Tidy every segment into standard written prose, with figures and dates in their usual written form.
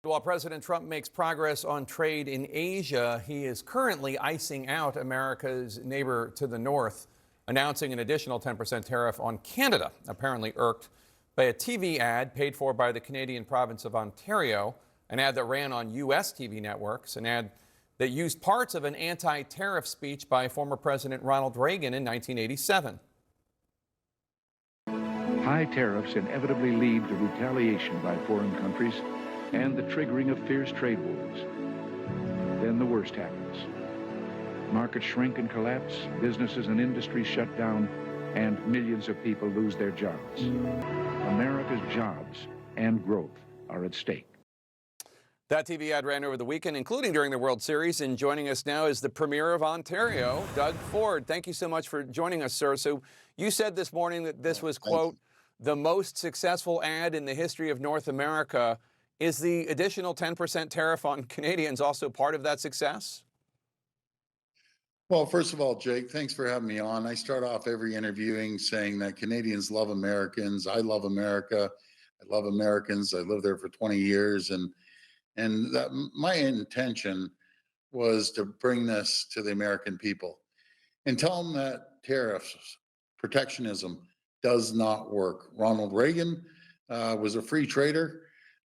While President Trump makes progress on trade in Asia, he is currently icing out America's neighbor to the north, announcing an additional 10% tariff on Canada, apparently irked by a TV ad paid for by the Canadian province of Ontario, an ad that ran on U.S. TV networks, an ad that used parts of an anti-tariff speech by former President Ronald Reagan in 1987. High tariffs inevitably lead to retaliation by foreign countries and the triggering of fierce trade wars. Then the worst happens. Markets shrink and collapse, businesses and industries shut down, and millions of people lose their jobs. America's jobs and growth are at stake. That TV ad ran over the weekend, including during the World Series. And joining us now is the Premier of Ontario, Doug Ford. Thank you so much for joining us, sir. So you said this morning that this was, quote, the most successful ad in the history of North America. Is the additional 10% tariff on Canadians also part of that success? Well, first of all, Jake, thanks for having me on. I start off every interviewing saying that Canadians love Americans. I love America. I love Americans. I lived there for 20 years. And that my intention was to bring this to the American people and tell them that tariffs, protectionism does not work. Ronald Reagan was a free trader.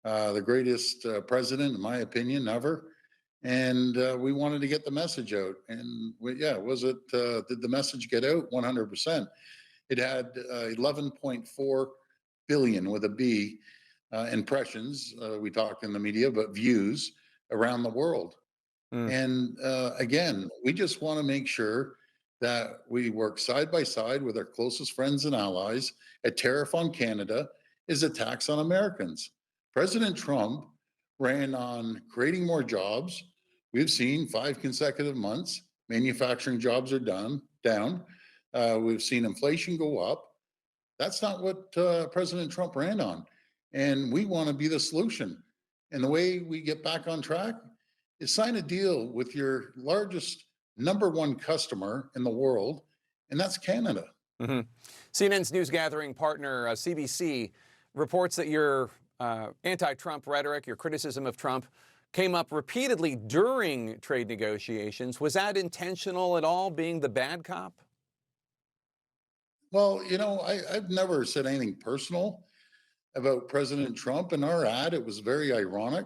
The greatest president, in my opinion, ever. And we wanted to get the message out. And did the message get out? 100%. It had 11.4 billion with a B impressions. We talk in the media, but views around the world. And again, we just want to make sure that we work side by side with our closest friends and allies. A tariff on Canada is a tax on Americans. President Trump ran on creating more jobs. We've seen 5 consecutive months, manufacturing jobs are down. We've seen inflation go up. That's not what President Trump ran on. And we want to be the solution. And the way we get back on track is sign a deal with your largest #1 customer in the world, and that's Canada. Mm-hmm. CNN's news gathering partner, CBC, reports that your anti-Trump rhetoric, your criticism of Trump, came up repeatedly during trade negotiations. Was that intentional at all, being the bad cop? Well, I've never said anything personal about President Trump. In our ad, it was very ironic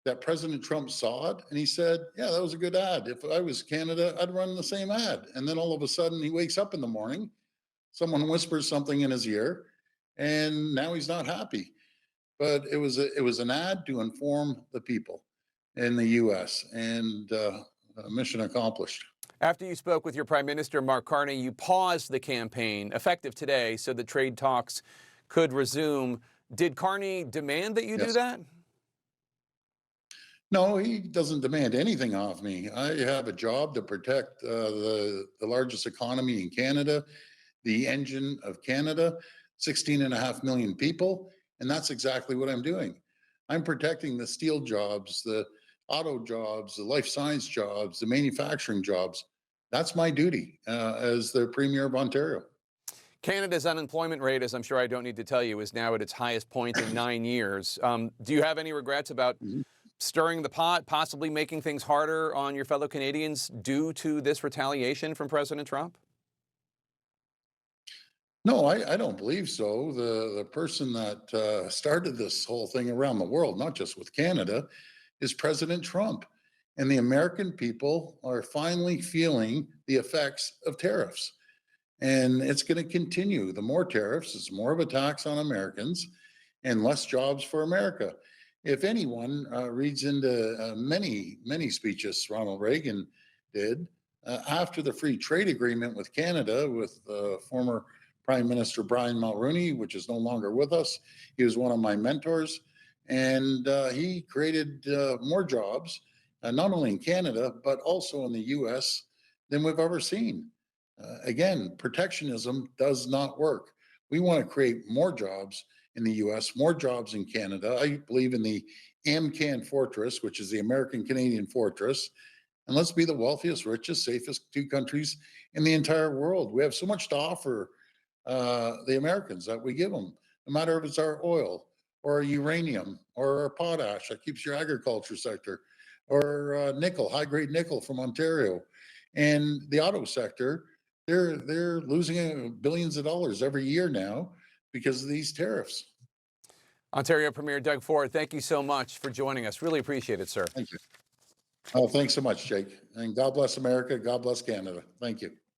that President Trump saw it and he said, yeah, that was a good ad. If I was Canada, I'd run the same ad. And then all of a sudden he wakes up in the morning, someone whispers something in his ear, and now he's not happy. But it was an ad to inform the people in the U.S. and mission accomplished. After you spoke with your Prime Minister, Mark Carney, you paused the campaign, effective today, so the trade talks could resume. Did Carney demand that you do that? No, he doesn't demand anything off me. I have a job to protect the largest economy in Canada, the engine of Canada, 16.5 million people. And that's exactly what I'm doing. I'm protecting the steel jobs, the auto jobs, the life science jobs, the manufacturing jobs. That's my duty as the Premier of Ontario. Canada's unemployment rate, as I'm sure I don't need to tell you, is now at its highest point in 9 years. Do you have any regrets about stirring the pot, possibly making things harder on your fellow Canadians due to this retaliation from President Trump? No, I don't believe so. The person that started this whole thing around the world, not just with Canada, is President Trump. And the American people are finally feeling the effects of tariffs. And it's going to continue. The more tariffs, it's more of a tax on Americans and less jobs for America. If anyone reads into many speeches Ronald Reagan did after the free trade agreement with Canada, with former Prime Minister Brian Mulroney, which is no longer with us. He was one of my mentors, and he created more jobs, not only in Canada, but also in the U.S. than we've ever seen. Again, protectionism does not work. We want to create more jobs in the U.S., more jobs in Canada. I believe in the AmCan Fortress, which is the American-Canadian Fortress. And let's be the wealthiest, richest, safest 2 countries in the entire world. We have so much to offer the Americans that we give them, no matter if it's our oil or uranium, or potash that keeps your agriculture sector, or nickel, high-grade nickel from Ontario. And the auto sector, they're losing billions of dollars every year now because of these tariffs. Ontario Premier Doug Ford, thank you so much for joining us. Really appreciate it, sir. Thank you. Oh, thanks so much, Jake. And God bless America. God bless Canada. Thank you.